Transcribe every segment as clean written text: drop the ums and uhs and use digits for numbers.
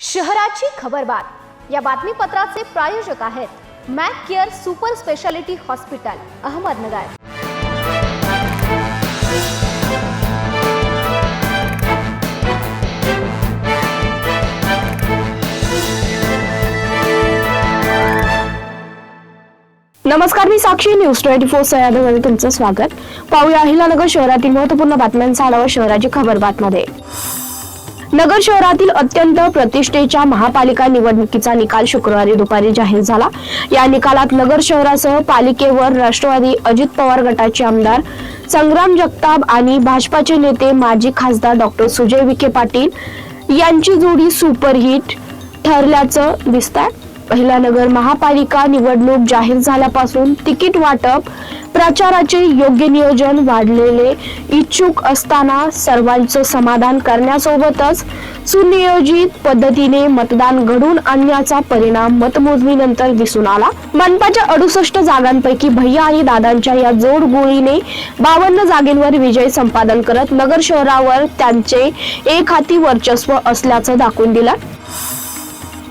शहराची खबरबात या बातमीपत्राचे प्रायोजक आहेत Mac care super speciality hospital Ahmednagar. नमस्कार, मी साक्षी न्यूज 24 सह्याद्रीमध्ये तुमचं स्वागत। पाहूया अहिल्यानगर शहरातील महत्त्वपूर्ण बातम्यांचा आढावा शहराची खबरबातमध्ये। नगर शहरातील अत्यंत प्रतिष्ठेच्या महापालिका निवडणुकीचा निकाल शुक्रवारी दुपारी जाहीर झाला। या निकालात नगर शहरासह पालिकेवर राष्ट्रवादी अजित पवार गटाचे आमदार संग्राम जगताप आणि भाजपाचे नेते माजी खासदार डॉक्टर सुजय विखे पाटील यांची जोडी सुपरहिट ठरल्याचं दिसतंय। अहिल्यानगर महापालिका निवडणूक जाहीर झाल्यापासून तिकीट वाटप प्रचाराचे योग्य नियोजन वाढलेले इच्छुक असताना सर्वांचं समाधान करण्यासोबतच सुनियोजित पद्धतीने मतदान घडून आणण्याचा परिणाम मतमोजणीनंतर दिसून आला। मनपाच्या 68 जागांपैकी भैया आणि दादांच्या या जोडगोळीने 52 जागेंवर विजय संपादन करत नगर शहरावर त्यांचे एकहाती वर्चस्व असल्याचं दाखवून दिलं।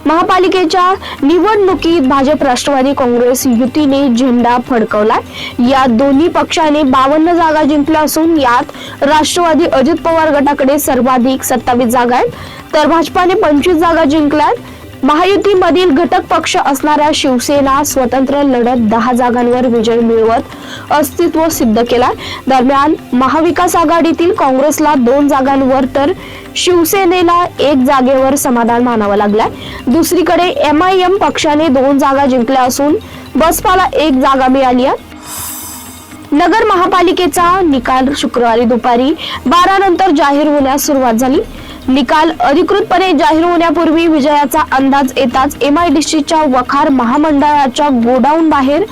महापालिकेच्या निवडणुकीत भाजप राष्ट्रवादी काँग्रेस युतीने झेंडा फडकवलाय। या दोन्ही पक्षाने 52 जागा जिंकल्या असून यात राष्ट्रवादी अजित पवार गटाकडे सर्वाधिक 27 जागा आहेत, तर भाजपाने 25 जागा जिंकल्यात। महायुतीमधील घटक पक्ष असणाऱ्या शिवसेना स्वतंत्र लढत 10 जागांवर विजय मिळवत अस्तित्व सिद्ध केला। दरम्यान महाविकास आघाडीतील काँग्रेसला 2 जागांवर तर शिवसेनेला 1 जागेवर समाधान मानावं लागलंय। दुसरीकडे MIM पक्षाने 2 जागा जिंकल्या असून बसपाला 1 जागा मिळाली आहे। नगर महापालिकेचा निकाल शुक्रवारी दुपारी 12 नंतर जाहीर होण्यास सुरुवात झाली। निकाल अधिकृतपणे जाहीर होण्यापूर्वी विजयाचा अंदाज येताच MIDCच्या वखार महामंडळाच्या गोडाऊन बाहेर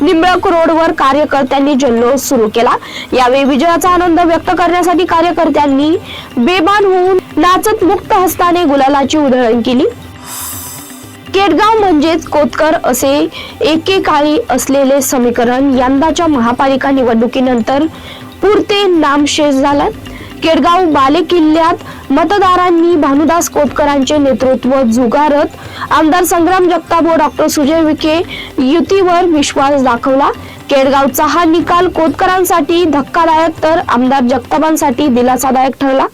निंबळक रोडवर कार्यकर्त्यांनी जल्लोष सुरू केला। यावेळी विजयाचा आनंद व्यक्त करण्यासाठी कार्यकर्त्यांनी बेभान होऊन नाचत मुक्त हस्ताने गुलालाची उधळण केली। केडगाव म्हणजेच कोतकर असे एकेकाळी असलेले समीकरण यंदाच्या महापालिका निवडणुकीनंतर पुरते नामशेष झालं। केडगाव बालेकिल्ल्यात मतदारांनी भानुदास कोतकरांचे नेतृत्व झुगारत आमदार संग्राम जगताप व डॉक्टर सुजय विखे युतीवर विश्वास दाखवला। केडगावचा हा निकाल कोतकरांसाठी धक्कादायक तर आमदार जगतापांसाठी दिलासादायक ठरला।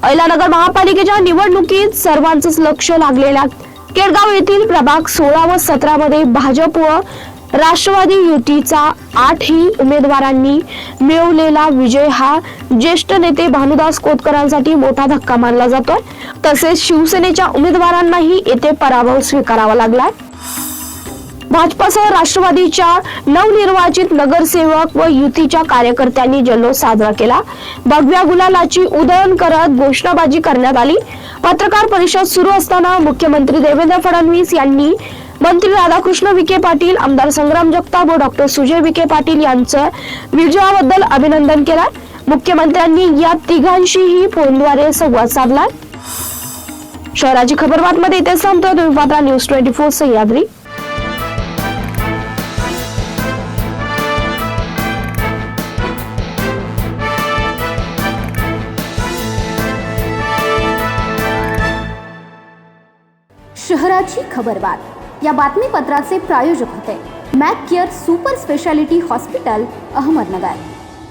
अहिल्यानगर महापालिकेच्या निवडणुकीत सर्वांचंच लक्ष लागलेल्या केडगाव येथील प्रभाग 16 व 17 मध्ये भाजप व राष्ट्रवादी युतीचा 8ही उमेदवारांनी मिळवलेला विजय हा ज्येष्ठ नेते भानुदास कोतकरांसाठी मोठा धक्का मानला जातोय। तसेच शिवसेनेच्या उमेदवारांनाही येथे पराभव स्वीकारावा लागलाय। भाजपासह राष्ट्रवादीच्या नवनिर्वाचित नगरसेवक व युतीच्या कार्यकर्त्यांनी जल्लोष साजरा केला। भगव्या गुलालाची उधळण करत घोषणाबाजी करण्यात आली। पत्रकार परिषद सुरू असताना मुख्यमंत्री देवेंद्र फडणवीस यांनी मंत्री राधाकृष्ण विखे पाटील, आमदार संग्राम जगताप व डॉक्टर सुजय विखे पाटील यांचं विजयाबद्दल अभिनंदन केलं। मुख्यमंत्र्यांनी या तिघांशीही फोनद्वारे संवाद साधला। शहराची खबरबातमध्ये इथे थांबतो। तुम्ही पाहता न्यूज 24 सह्याद्री। शहराची खबरबात या बातमीपत्राचे प्रायोजक होते Mac care super speciality hospital Ahmednagar.